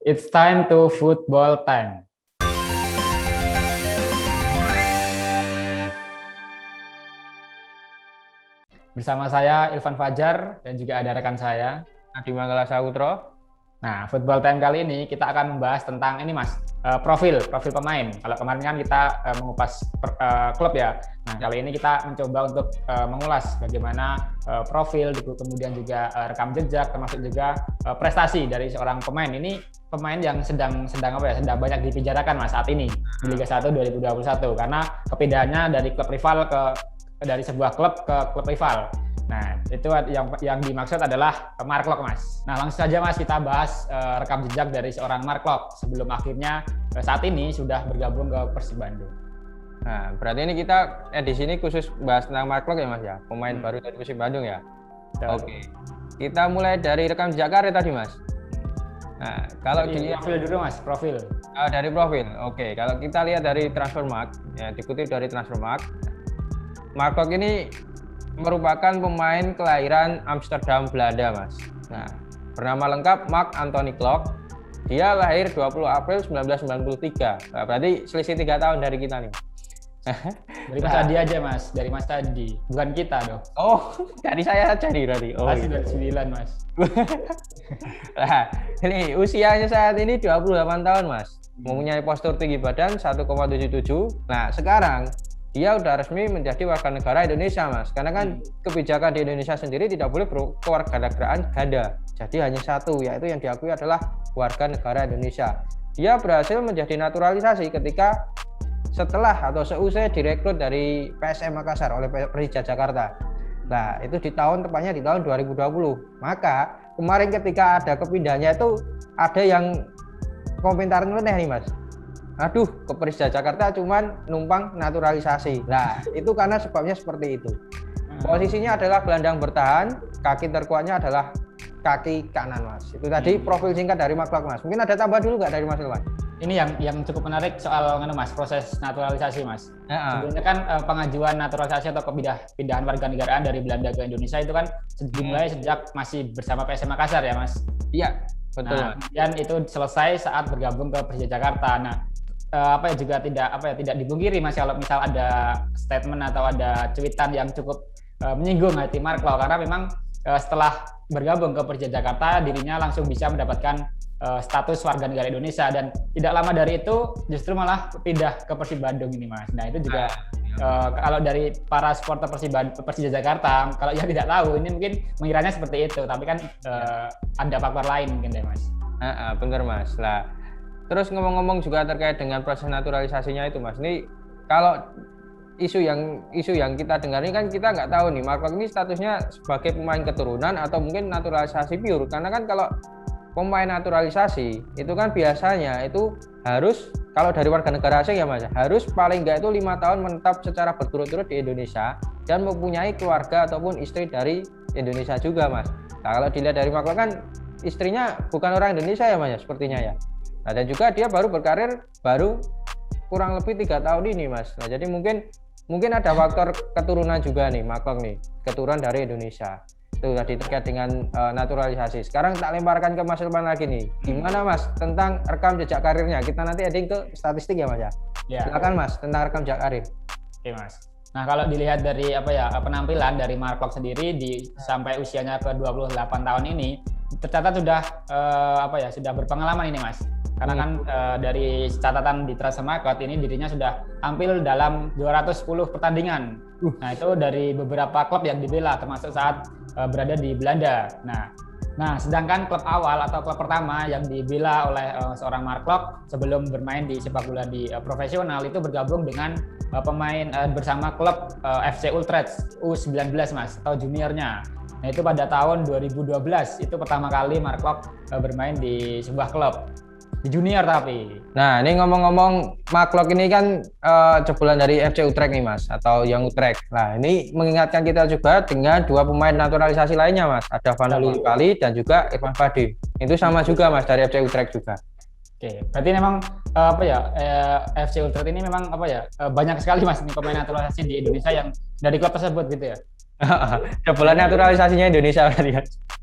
It's time to football time. Bersama saya Ilvan Fajar dan juga ada rekan saya Adi Manggala Sahutro. Nah, football time kali ini kita akan membahas tentang ini Mas, profil pemain. Kalau kemarin kan kita mengupas klub ya. Nah, kali ini kita mencoba untuk mengulas bagaimana profil, kemudian juga rekam jejak, termasuk juga prestasi dari seorang pemain. Ini pemain yang sedang sedang banyak dibicarakan Mas saat ini di Liga 1 2021 karena kepindahannya dari klub rival dari sebuah klub ke klub rival. Nah, itu yang dimaksud adalah Mark Klok, Mas. Nah, langsung saja Mas kita bahas rekam jejak dari seorang Mark Klok sebelum akhirnya saat ini sudah bergabung ke Persib Bandung. Nah, berarti ini kita di sini khusus bahas tentang Mark Klok ya Mas ya, pemain baru dari Persib Bandung ya. Oke. Kita mulai dari rekam jejak karir tadi Mas. Nah, kalau dilihat profil dulu Mas, profil. Dari profil. Oke, kalau kita lihat dari Transfermarkt, ya dikutip dari Transfermarkt, Mark Klok ini merupakan pemain kelahiran Amsterdam, Belanda, Mas. Nah, bernama lengkap Mark Anthony Klok. Dia lahir 20 April 1993. Nah, berarti selisih 3 tahun dari kita nih. Dari Mas Adi aja, Mas. Dari Mas Adi. Bukan kita dong. Oh, dari saya aja nih berarti. Oh, masih dari 9, Mas. Nah, ini usianya saat ini 28 tahun, Mas. Mempunyai postur tinggi badan 1,77. Nah, sekarang dia udah resmi menjadi warga negara Indonesia, Mas. Karena kan kebijakan di Indonesia sendiri tidak boleh kewarganegaraan ganda. Jadi hanya satu, yaitu yang diakui adalah warga negara Indonesia. Dia berhasil menjadi naturalisasi ketika setelah atau seusai direkrut dari PSM Makassar oleh Persija Jakarta. Nah, itu tepatnya di tahun 2020. Maka kemarin ketika ada kepindahannya itu ada yang komentar nyeleneh nih, Mas. Aduh, ke Persija Jakarta cuman numpang naturalisasi. Nah, itu karena sebabnya seperti itu. Posisinya adalah gelandang bertahan, kaki terkuatnya adalah kaki kanan, Mas. Itu tadi profil singkat dari Mark Klok, Mas. Mungkin ada tambah dulu nggak dari Mas Ilwan? Ini yang cukup menarik soal Mas, proses naturalisasi, Mas. Sebelumnya kan pengajuan naturalisasi atau pindahan warga negaraan dari Belanda ke Indonesia itu kan dimulai sejak masih bersama PSM Makassar ya, Mas. Iya, betul. Nah, kemudian itu selesai saat bergabung ke Persija Jakarta. Nah, tidak dipungkiri Mas kalau misal ada statement atau ada cuitan yang cukup menyinggung hati Mark Klok karena memang setelah bergabung ke Persija Jakarta dirinya langsung bisa mendapatkan status warga negara Indonesia dan tidak lama dari itu justru malah pindah ke Persib Bandung ini, Mas. Nah, itu juga kalau dari para supporter Persija Jakarta kalau yang tidak tahu ini mungkin mengiranya seperti itu, tapi kan ada faktor lain mungkin deh, Mas. Bener, Mas. Lah, terus ngomong-ngomong juga terkait dengan proses naturalisasinya itu, Mas. Ini kalau isu yang kita dengar ini kan kita nggak tahu nih Mark Klok ini statusnya sebagai pemain keturunan atau mungkin naturalisasi pure. Karena kan kalau pemain naturalisasi itu kan biasanya itu harus kalau dari warga negara asing ya Mas, harus paling nggak itu 5 tahun menetap secara berturut-turut di Indonesia dan mempunyai keluarga ataupun istri dari Indonesia juga, Mas. Nah, kalau dilihat dari Mark Klok kan istrinya bukan orang Indonesia ya Mas ya, sepertinya ya. Nah, dan juga dia baru berkarir kurang lebih 3 tahun ini, Mas. Nah, jadi mungkin ada faktor keturunan juga nih, Mark Klok nih, keturunan dari Indonesia. Itu tadi terkait dengan naturalisasi. Sekarang tak lemparkan ke Mas Ilman lagi nih. Gimana Mas tentang rekam jejak karirnya? Kita nanti adding ke statistik ya Mas ya. Silakan Mas tentang rekam jejak karir. Oke, Mas. Nah, kalau dilihat dari penampilan dari Mark Klok sendiri sampai usianya ke 28 tahun ini tercatat sudah berpengalaman ini, Mas. Karena kan dari catatan di Transfermarkt ini dirinya sudah tampil dalam 210 pertandingan. Nah, itu dari beberapa klub yang dibela termasuk saat berada di Belanda. Nah, sedangkan klub awal atau klub pertama yang dibela oleh seorang Mark Klok sebelum bermain di sepak bola di profesional itu bergabung dengan pemain bersama klub FC Utrecht U19, Mas, atau juniornya. Nah, itu pada tahun 2012 itu pertama kali Mark Klok bermain di sebuah klub. Di junior tapi. Nah, ini ngomong-ngomong Mark Klok ini kan jebolan dari FC Utrecht nih Mas, atau Young Utrecht. Nah, ini mengingatkan kita juga dengan 2 pemain naturalisasi lainnya Mas. Ada Vanoli Pali dan juga Irfan Bahdim. Itu sama juga Mas dari FC Utrecht juga. Oke, berarti memang FC Utrecht ini memang banyak sekali Mas pemain naturalisasi di Indonesia yang dari klub tersebut gitu ya. Jebolan naturalisasinya Indonesia berarti.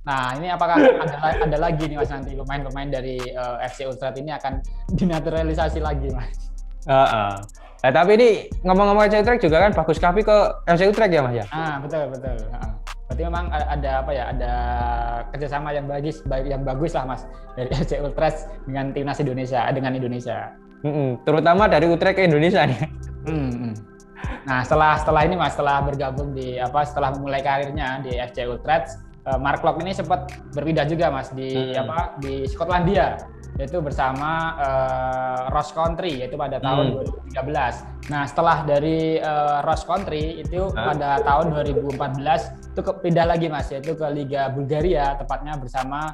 Nah, ini apakah ada lagi nih Mas nanti pemain-pemain dari FC Utrecht ini akan dinaturalisasi lagi, Mas? Heeh. Nah, tapi ini ngomong-ngomong FC Utrecht juga kan Bagus Kavi ke FC Utrecht ya Mas ya? Betul betul. Berarti memang ada apa ya? Ada kerjasama yang bagus lah Mas dari FC Utrecht dengan timnas Indonesia dengan Indonesia. Terutama dari Utrecht ke Indonesia nih. Nah, setelah ini Mas, setelah bergabung setelah memulai karirnya di FC Utrecht, Mark Klok ini sempat berpindah juga Mas di Skotlandia, yaitu bersama Ross Country, yaitu pada tahun 2013. Nah, setelah dari Ross Country itu pada tahun 2014 itu pindah lagi Mas, yaitu ke Liga Bulgaria, tepatnya bersama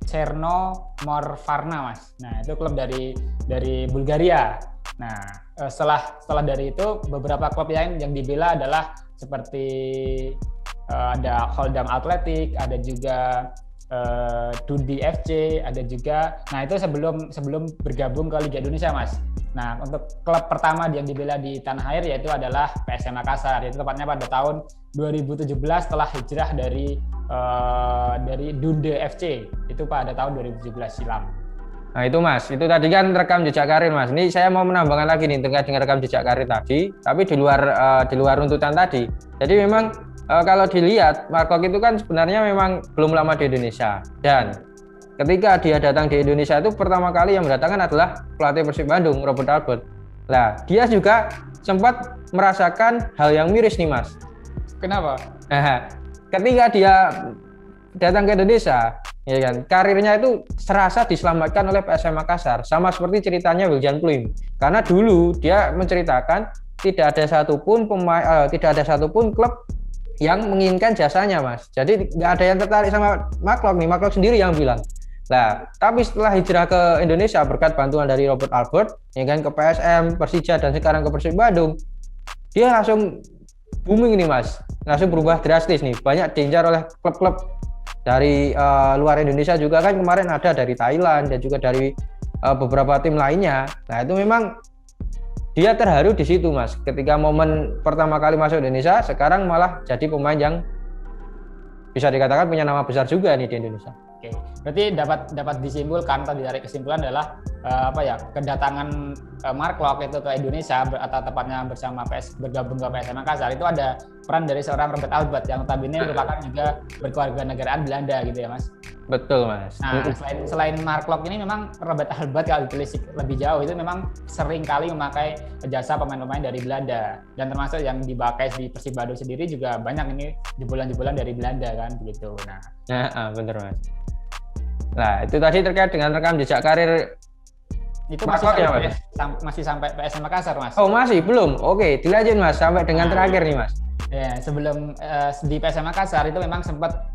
Cherno Morvarna Mas. Nah, itu klub dari Bulgaria. Nah, setelah dari itu beberapa klub yang dibela adalah seperti ada Oldham Athletic, ada juga Dundee FC, ada juga. Nah, itu sebelum bergabung ke Liga Indonesia, Mas. Nah, untuk klub pertama yang dibela di tanah air yaitu adalah PSM Makassar, yaitu tepatnya pada tahun 2017 setelah hijrah dari Dundee FC, itu pada tahun 2017 silam. Nah itu Mas, itu tadi kan rekam jejak karir Mas. Ini saya mau menambahkan lagi nih terkait dengan rekam jejak karir tadi, tapi di luar runtutan tadi. Jadi memang kalau dilihat Mark Klok itu kan sebenarnya memang belum lama di Indonesia, dan ketika dia datang di Indonesia itu pertama kali yang mendatangkan adalah pelatih Persib Bandung, Robert Albert. Nah, dia juga sempat merasakan hal yang miris nih Mas. Kenapa? Ketika dia datang ke Indonesia, ya kan, karirnya itu serasa diselamatkan oleh PSM Makassar, sama seperti ceritanya Wiljan Pluim. Karena dulu dia menceritakan tidak ada satupun klub yang menginginkan jasanya Mas. Jadi nggak ada yang tertarik sama Mark Klok nih, Mark Klok sendiri yang bilang. Nah, tapi setelah hijrah ke Indonesia berkat bantuan dari Robert Albert, ya kan, ke PSM, Persija, dan sekarang ke Persib Bandung, dia langsung booming nih Mas, langsung berubah drastis nih, banyak diincar oleh klub-klub dari luar Indonesia juga kan, kemarin ada dari Thailand dan juga dari beberapa tim lainnya. Nah itu memang dia terharu di situ Mas, ketika momen pertama kali masuk Indonesia, sekarang malah jadi pemain yang bisa dikatakan punya nama besar juga nih di Indonesia. Oke, berarti dapat disimpulkan atau ditarik kesimpulan adalah kedatangan Mark Klok itu ke Indonesia atau tepatnya bergabung ke PSM Makassar itu ada peran dari seorang Robert Albert yang notabene merupakan juga berkewarganegaraan Belanda gitu ya Mas. Betul Mas. Nah, selain Mark Klok ini memang Robert Albert kalau ditelisik lebih jauh itu memang sering kali memakai jasa pemain-pemain dari Belanda, dan termasuk yang dipakai di Persib Bandung sendiri juga banyak ini jebolan-jebolan dari Belanda kan begitu. Nah, bener Mas. Nah, itu tadi terkait dengan rekam jejak karir itu masih sampai PSM Makassar Mas. Oh masih belum. Oke, dilanjut Mas sampai dengan terakhir nih Mas. Ya, sebelum di PSM Makassar itu memang sempat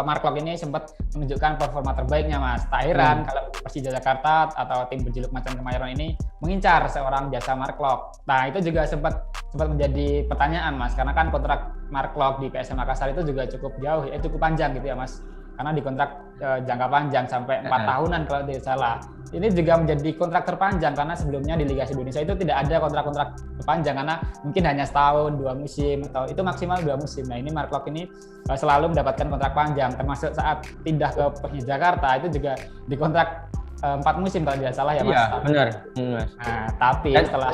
Mark Klok ini sempat menunjukkan performa terbaiknya Mas. Tak heran kalau Persija Jakarta atau tim berjuluk Macan Kemayoran ini mengincar seorang jasa Mark Klok. Nah, itu juga sempat menjadi pertanyaan Mas, karena kan kontrak Mark Klok di PSM Makassar itu juga cukup jauh, cukup panjang gitu ya Mas. Karena di kontrak jangka panjang sampai 4 tahunan kalau tidak salah. Ini juga menjadi kontrak terpanjang karena sebelumnya di Liga Indonesia itu tidak ada kontrak-kontrak terpanjang, karena mungkin hanya setahun, 2 musim, atau itu maksimal 2 musim. Nah, ini Mark Klok ini selalu mendapatkan kontrak panjang, termasuk saat pindah ke Persija Jakarta itu juga dikontrak 4 musim kalau tidak salah ya Mas. Iya, benar. Nah, tapi setelah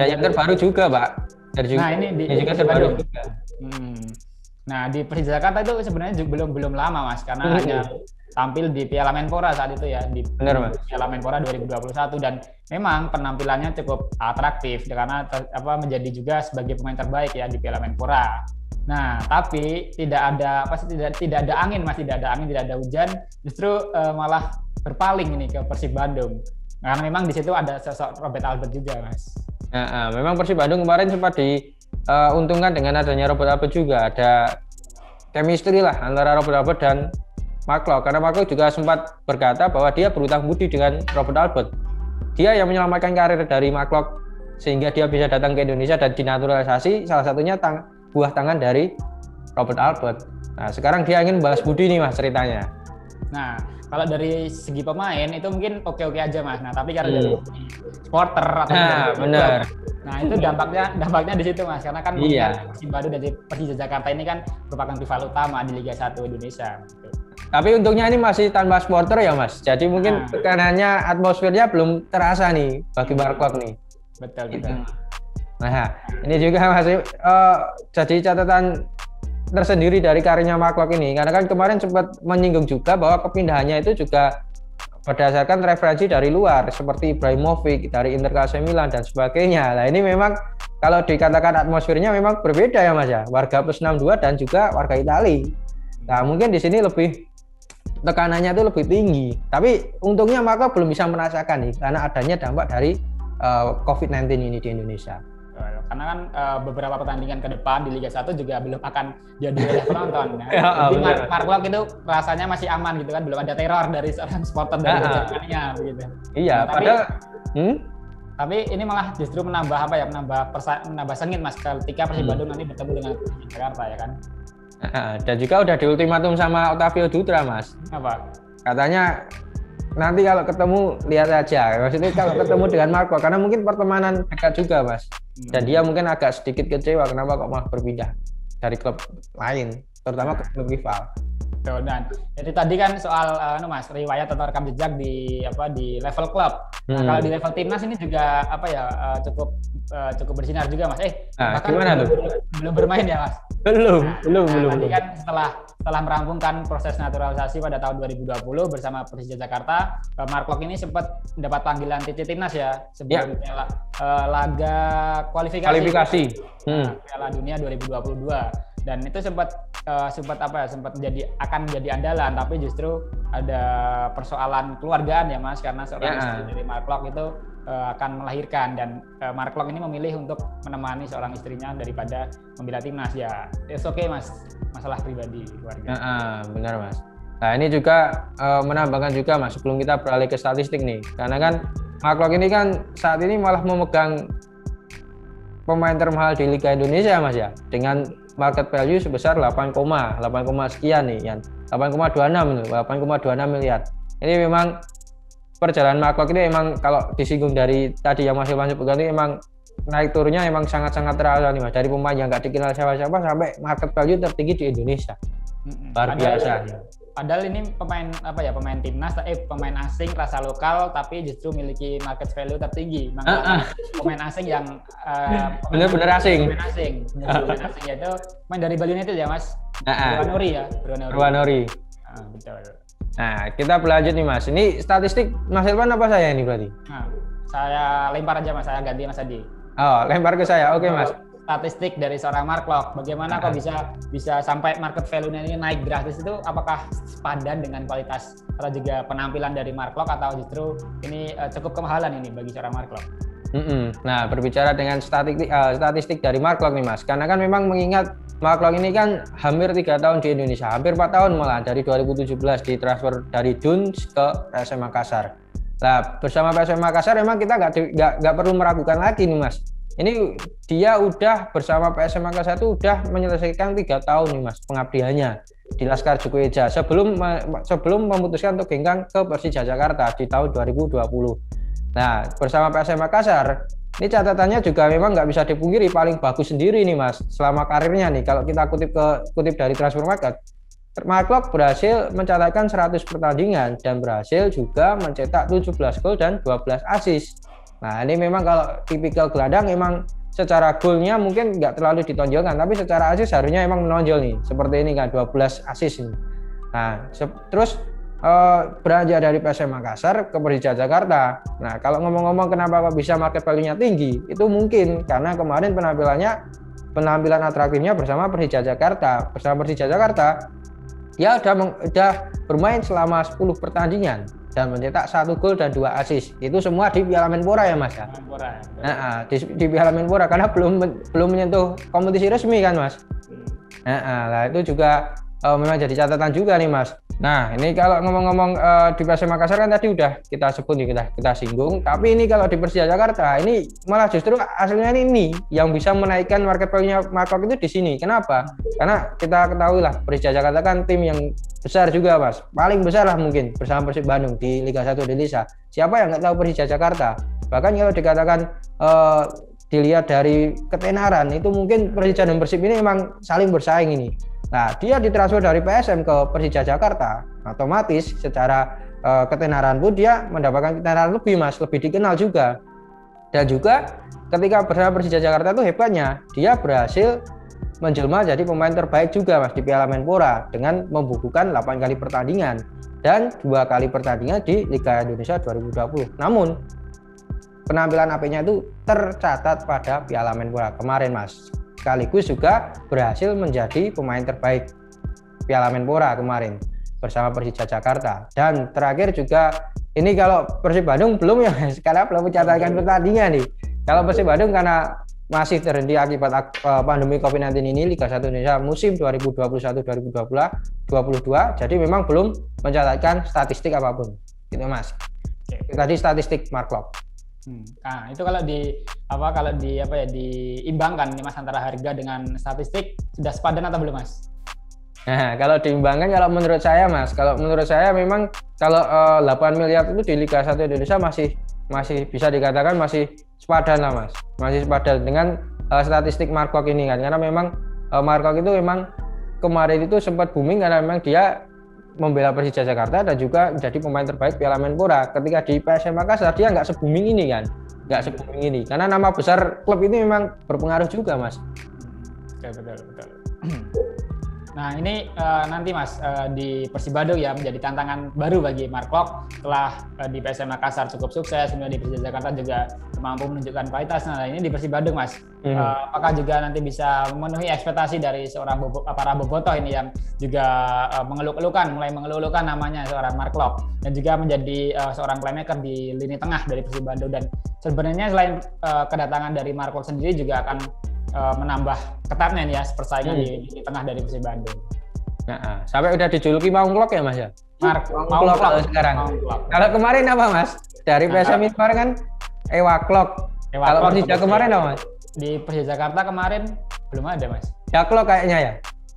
yang terbaru juga Pak. Ini juga terbaru juga. Nah, di Persija Jakarta itu sebenarnya belum lama Mas, karena hanya tampil di Piala Menpora saat itu ya, di Piala Menpora 2021, dan memang penampilannya cukup atraktif karena menjadi juga sebagai pemain terbaik ya di Piala Menpora. Nah, tapi tidak ada angin Mas, tidak ada hujan, justru malah berpaling ini ke Persib Bandung. Karena memang di situ ada sosok Robert Albert juga Mas. Memang Persib Bandung kemarin sempat diuntungkan dengan adanya Robert Albert juga, ada chemistry lah antara Robert Albert dan Mark Klok, karena Mark Klok juga sempat berkata bahwa dia berutang budi dengan Robert Albert. Dia yang menyelamatkan karir dari Mark Klok sehingga dia bisa datang ke Indonesia dan dinaturalisasi, salah satunya buah tangan dari Robert Albert. Nah, sekarang dia ingin balas budi nih Mas ceritanya. Nah, kalau dari segi pemain itu mungkin oke-oke aja Mas. Nah, tapi karena dari supporter atau dari benar. Nah, itu dampaknya di situ Mas. Karena kan Iya. Persibadu dan Persija Jakarta ini kan merupakan rival utama di Liga 1 Indonesia. Gitu. Tapi untungnya ini masih tanpa supporter ya Mas. Jadi mungkin tekanannya, atmosfernya belum terasa nih bagi Mark nih. Betul. Nah, ini juga masih jadi catatan tersendiri dari karirnya Mark ini, karena kan kemarin sempat menyinggung juga bahwa kepindahannya itu juga berdasarkan referensi dari luar seperti Ibrahimovic dari Inter AC Milan dan sebagainya. Nah, ini memang kalau dikatakan atmosfernya memang berbeda ya Mas ya, warga plus 62 dan juga warga Italia. Nah, mungkin di sini lebih tekanannya itu lebih tinggi. Tapi untungnya Mark belum bisa merasakan nih karena adanya dampak dari COVID-19 ini di Indonesia. Karena kan beberapa pertandingan ke depan di Liga 1 juga belum akan jadi oleh penonton. Ya, jadi Mark itu rasanya masih aman gitu kan, belum ada teror dari seorang supporter dari Jermannya begitu. Iya, nah, padahal tapi ini malah justru menambah menambah sengit Mas ketika Persibadu nanti bertemu dengan Jakarta ya kan. Dan juga udah diultimatum sama Ottavio Dutra Mas. Apa? Katanya nanti kalau ketemu lihat aja, maksudnya kalau ketemu dengan Marco karena mungkin pertemanan dekat juga Mas, dan dia mungkin agak sedikit kecewa kenapa kok malah berpindah dari klub lain, terutama ke klub rival. Dan itu tadi kan soal Mas riwayat atau rekam jejak di level klub. Nah, kalau di level timnas ini juga cukup bersinar juga Mas. Bahkan gimana tuh? Belum bermain ya Mas? Belum. Tadi kan setelah merampungkan proses naturalisasi pada tahun 2020 bersama Persija Jakarta, Mark ini sempat mendapat panggilan TC Timnas ya sebelum laga kualifikasi Piala Dunia 2022. Dan itu sempat akan menjadi andalan, tapi justru ada persoalan keluargaan ya Mas, karena seorang istri dari Mark itu akan melahirkan, dan Mark ini memilih untuk menemani seorang istrinya daripada membela timnas ya. It's okay Mas, masalah pribadi keluarga. Benar Mas. Nah, ini juga menambahkan juga Mas, sebelum kita beralih ke statistik nih, karena kan Mark ini kan saat ini malah memegang pemain termahal di Liga Indonesia Mas ya, dengan market value sebesar 8 sekian nih, Yan. 8,26 miliar. Ini memang perjalanan Mark ini emang kalau disinggung dari tadi yang masih sebutkan ini emang naik turunnya emang sangat-sangat terasa nih Mas, dari pemain yang nggak dikenal siapa-siapa sampai market value tertinggi di Indonesia. Luar biasa. Padahal ini pemain timnas, pemain asing rasa lokal tapi justru memiliki market value tertinggi. Pemain asing yang benar-benar asing. Pemain asing yaitu pemain dari Bali United ya Mas. Purwanori. Betul. Nah, kita berlanjut nih Mas. Ini statistik Mas Irfan apa saya ini berarti? Saya lempar aja Mas, saya ganti Mas Adi. Oh, lempar ke saya. Oke Mas. Statistik dari seorang Mark, bagaimana kok bisa sampai market value-nya ini naik drastis, itu apakah sepadan dengan kualitas atau juga penampilan dari Mark atau justru ini cukup kemahalan ini bagi seorang Mark? Nah, berbicara dengan statistik dari Mark nih Mas, karena kan memang mengingat Mark ini kan hampir 3 tahun di Indonesia, hampir 4 tahun malah, dari 2017 ditransfer dari Duns ke PSM Makassar. Nah, bersama PSM Makassar memang kita nggak perlu meragukan lagi nih Mas. Ini dia udah bersama PSM Makassar itu udah menyelesaikan 3 tahun nih Mas pengabdiannya di Laskar Joko Eja sebelum memutuskan untuk hengkang ke Persija Jakarta di tahun 2020. Nah, bersama PSM Makassar ini catatannya juga memang nggak bisa dipungkiri paling bagus sendiri nih Mas selama karirnya nih. Kalau kita kutip dari Transfermarkt, Mark berhasil mencatatkan 100 pertandingan dan berhasil juga mencetak 17 gol dan 12 assist. Nah, ini memang kalau tipikal gelandang memang secara golnya mungkin nggak terlalu ditonjolkan, tapi secara assist harusnya emang menonjol nih. Seperti ini kan 12 assist ini. Nah, terus beranjak dari PSM Makassar ke Persija Jakarta. Nah, kalau ngomong-ngomong kenapa bisa market value-nya tinggi, itu mungkin karena kemarin penampilan atraktifnya bersama Persija Jakarta. Bersama Persija Jakarta, dia udah bermain selama 10 pertandingan dan mencetak 1 gol dan 2 assist. Itu semua di Piala Menpora ya Mas ya. Di Piala Menpora karena belum menyentuh kompetisi resmi kan Mas. Nah, itu juga memang jadi catatan juga nih Mas. Nah ini kalau ngomong-ngomong di PSM Makassar kan tadi udah kita sebut nih, kita singgung, tapi ini kalau di Persija Jakarta ini malah justru hasilnya ini yang bisa menaikkan market value-nya Mark itu di sini. Kenapa? Karena kita ketahui lah Persija Jakarta kan tim yang besar juga Mas, paling besar lah mungkin bersama Persib Bandung di Liga 1 Indonesia. Siapa yang nggak tahu Persija Jakarta? Bahkan kalau dikatakan dilihat dari ketenaran itu mungkin Persija dan Persib ini memang saling bersaing ini. Nah, dia ditransfer dari PSM ke Persija Jakarta, otomatis secara ketenaran pun dia mendapatkan ketenaran lebih Mas, lebih dikenal juga. Dan juga ketika bersama Persija Jakarta itu hebatnya, dia berhasil menjelma jadi pemain terbaik juga Mas di Piala Menpora dengan membukukan 8 kali pertandingan dan 2 kali pertandingan di Liga Indonesia 2020. Namun penampilan AP-nya itu tercatat pada Piala Menpora kemarin Mas. Sekaligus juga berhasil menjadi pemain terbaik Piala Menpora kemarin bersama Persija Jakarta. Dan terakhir juga ini kalau Persib Bandung belum ya karena belum mencatatkan pertandingan nih. Kalau Persib Bandung karena masih terhenti akibat pandemi COVID-19 ini Liga 1 Indonesia musim 2021-2022 jadi memang belum mencatatkan statistik apapun. Gitu Mas. Tadi statistik Mark Klok. Nah, itu kalau diimbangkan nih Mas antara harga dengan statistik sudah sepadan atau belum Mas? Nah, kalau diimbangkan kalau menurut saya Mas, memang kalau 8 miliar itu di Liga 1 Indonesia masih bisa dikatakan masih sepadan lah Mas. Masih sepadan dengan statistik Mark Klok ini kan. Karena memang Mark Klok itu memang kemarin itu sempat booming karena memang dia membela Persija Jakarta dan juga menjadi pemain terbaik Piala Menpora. Ketika di PSM Makassar dia nggak se-booming ini kan, karena nama besar klub ini memang berpengaruh juga Mas. Betul. Nah ini nanti Mas di Persib Bandung ya menjadi tantangan baru bagi Mark Klok setelah di PSM Makassar cukup sukses, kemudian di Persija Jakarta juga mampu menunjukkan kualitas. Nah ini di Persib Bandung Mas, apakah juga nanti bisa memenuhi ekspektasi dari seorang para bobotoh ini yang juga mulai mengeluh-elukan namanya seorang Mark Klok dan juga menjadi seorang playmaker di lini tengah dari Persib Bandung. Dan sebenarnya selain kedatangan dari Mark Klok sendiri juga akan menambah ketatnya nih ya persaingan di tengah dari Persib Bandung. Nah, sampai udah dijuluki Maung Klok ya Mas ya? Maung Klok sekarang. Kalau kemarin apa Mas? Dari PSM kemarin kan Ewa Klok. Kalau Persija kemarin apa Mas? Di Persija Jakarta kemarin belum ada Mas. Jaklok kayaknya ya?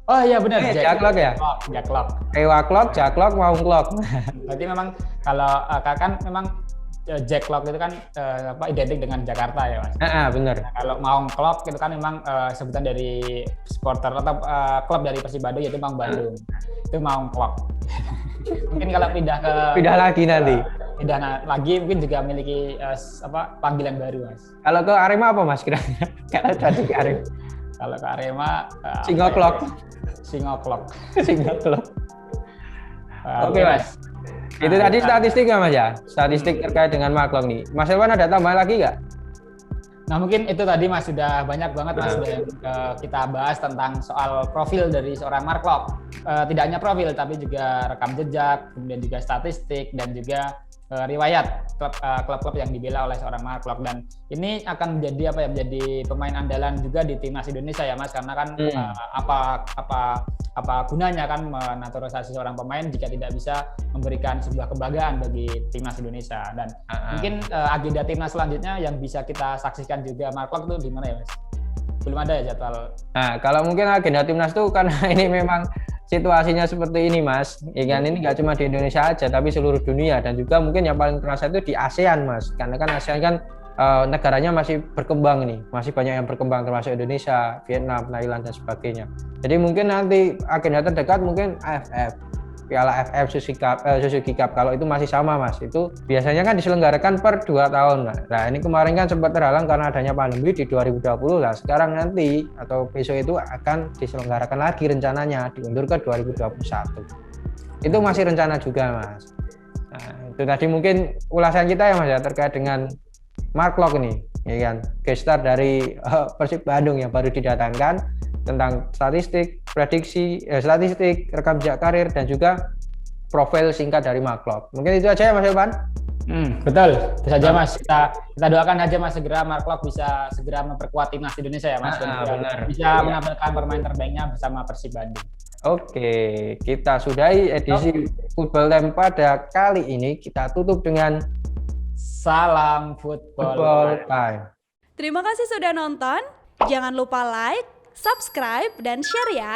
Oh iya benar. Jaklok ya? Jaklok. Ewa Klok, Jaklok, Maung Klok. Berarti memang kalau kan memang Jack Klok itu kan identik dengan Jakarta ya Mas. Benar. Nah, kalau Maung Klok itu kan memang sebutan dari supporter atau klub dari Persib Bandung yaitu Maung Bandung. Itu Maung Klok. Mungkin kalau pindah lagi nanti. Pindah lagi mungkin juga memiliki panggilan baru Mas. Kalau ke Arema apa Mas kira-kira? Kalau tadi ke Arema. Kalau ke Arema Singoklok. Oke Mas. Itu tadi statistik nggak Mas ya? Statistik terkait dengan Mark Klok nih. Mas Elwan ada tambahan lagi nggak? Nah mungkin itu tadi Mas sudah banyak banget Mas dan kita bahas tentang soal profil dari seorang Mark Klok. Tidak hanya profil tapi juga rekam jejak, kemudian juga statistik dan juga riwayat klub-klub yang dibela oleh seorang Mark Klok. Dan ini akan menjadi pemain andalan juga di timnas Indonesia ya Mas, karena kan apa gunanya kan menaturalisasi seorang pemain jika tidak bisa memberikan sebuah kebanggaan bagi timnas Indonesia. Dan mungkin agenda timnas selanjutnya yang bisa kita saksikan juga Mark Klok itu di mana ya Mas? Belum ada ya jadwal. Nah kalau mungkin agenda timnas tuh karena ini memang situasinya seperti ini Mas, ya kan ini nggak cuma di Indonesia aja tapi seluruh dunia, dan juga mungkin yang paling terasa itu di ASEAN Mas, karena kan ASEAN kan negaranya masih berkembang nih, masih banyak yang berkembang termasuk Indonesia, Vietnam, Thailand dan sebagainya. Jadi mungkin nanti agenda terdekat mungkin AFF, Piala AFF, Suzuki Cup kalau itu masih sama Mas, itu biasanya kan diselenggarakan per 2 tahun. Nah ini kemarin kan sempat terhalang karena adanya pandemi di 2020 lah. Sekarang nanti atau besok itu akan diselenggarakan lagi rencananya, diundur ke 2021. Itu masih rencana juga Mas. Nah itu tadi mungkin ulasan kita ya Mas ya terkait dengan Mark Klok nih, ya kan, gestar dari Persib Bandung yang baru didatangkan, tentang statistik, prediksi, statistik, rekam jejak karir, dan juga profil singkat dari Mark Klok. Mungkin itu aja ya Mas Elvan. Betul. Itu saja Mas. Kita doakan aja Mas segera Mark Klok bisa segera memperkuat timnas Indonesia ya Mas. Benar. Bisa menampilkan pemain terbaiknya bersama Persib Bandung. Oke, kita sudahi edisi Football Time pada kali ini. Kita tutup dengan salam Football Time. Terima kasih sudah nonton. Jangan lupa like, subscribe, dan share ya.